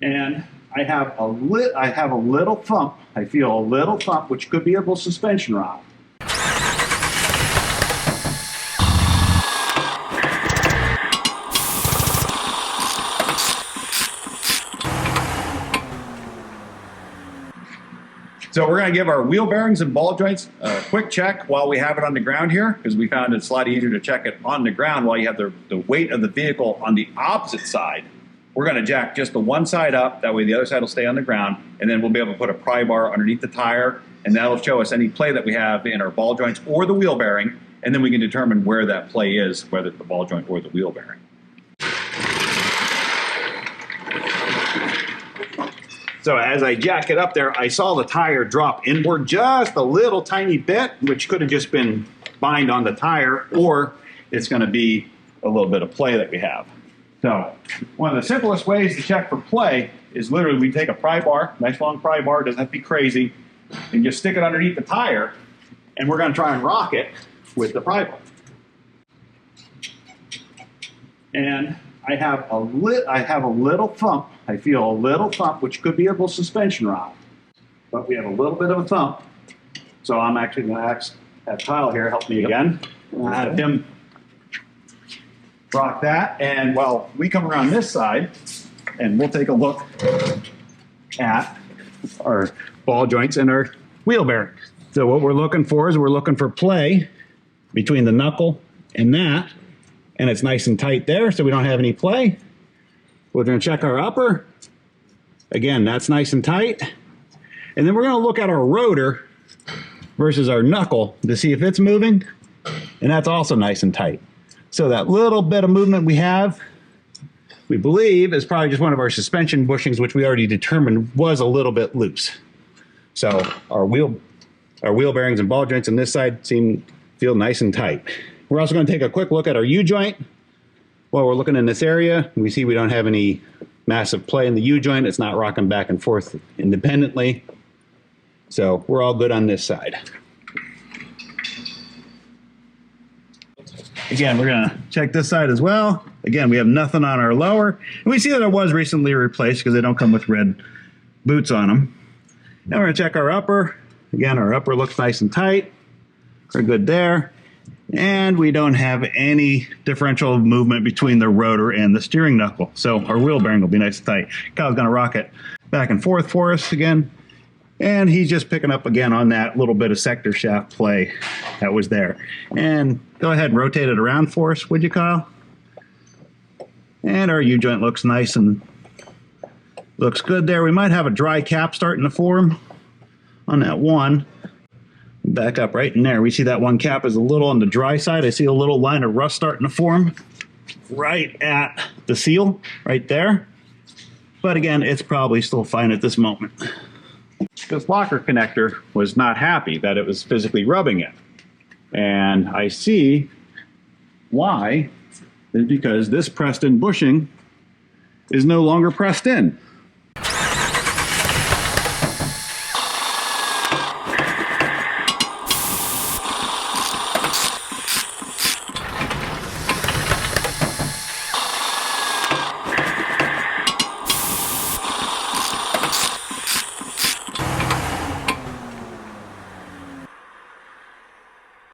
And I have a little thump. I feel a little thump, which could be a little suspension rod. So we're going to give our wheel bearings and ball joints a quick check while we have it on the ground here, because we found it's a lot easier to check it on the ground while you have the weight of the vehicle on the opposite side. We're going to jack just the one side up, that way the other side will stay on the ground, and then we'll be able to put a pry bar underneath the tire, and that'll show us any play that we have in our ball joints or the wheel bearing, and then we can determine where that play is, whether it's the ball joint or the wheel bearing. So as I jack it up there, I saw the tire drop inward just a little tiny bit, which could have just been bind on the tire, or it's going to be a little bit of play that we have. So one of the simplest ways to check for play is literally we take a pry bar, nice long pry bar, doesn't have to be crazy, and just stick it underneath the tire, and we're going to try and rock it with the pry bar. And I have a little thump. I feel a little thump, which could be a little suspension rod. But we have a little bit of a thump. So I'm actually going to have Kyle here help me again. I'll have him rock that. And while we come around this side, and we'll take a look at our ball joints and our wheel bearings. So what we're looking for is we're looking for play between the knuckle and that. And it's nice and tight there, so we don't have any play. We're going to check our upper. Again, that's nice and tight. And then we're going to look at our rotor versus our knuckle to see if it's moving. And that's also nice and tight. So that little bit of movement we have, we believe, is probably just one of our suspension bushings, which we already determined was a little bit loose. So our wheel bearings and ball joints on this side feel nice and tight. We're also going to take a quick look at our U-joint. While we're looking in this area, we see we don't have any massive play in the U-joint. It's not rocking back and forth independently. So we're all good on this side. Again, we're going to check this side as well. Again, we have nothing on our lower. And we see that it was recently replaced because they don't come with red boots on them. Now we're going to check our upper. Again, our upper looks nice and tight. We're good there. And we don't have any differential movement between the rotor and the steering knuckle. So our wheel bearing will be nice and tight. Kyle's going to rock it back and forth for us again. And he's just picking up again on that little bit of sector shaft play that was there. And go ahead and rotate it around for us, would you, Kyle? And our U-joint looks nice and looks good there. We might have a dry cap starting to form on that one. Back up right in there. We see that one cap is a little on the dry side. I see a little line of rust starting to form right at the seal, right there. But again, it's probably still fine at this moment. This locker connector was not happy that it was physically rubbing it. And I see why. Is because this pressed in bushing is no longer pressed in.